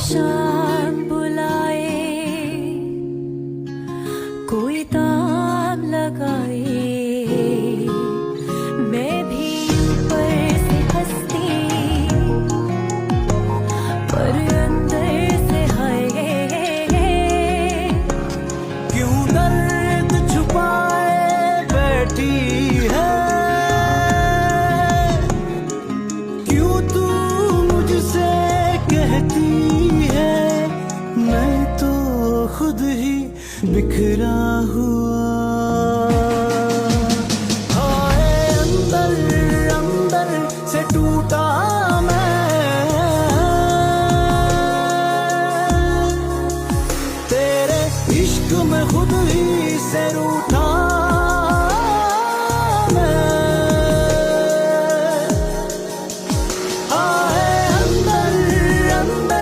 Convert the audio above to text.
शाम बुलाए, कोई ताम लगाए, मैं भी ऊपर से हंसती पर अंदर से हाय। क्यों दर्द छुपाए बैठी है, क्यों तू मुझसे कहती है, मैं तो खुद ही बिखरा हुआ। हाय अंदर अंदर से टूटा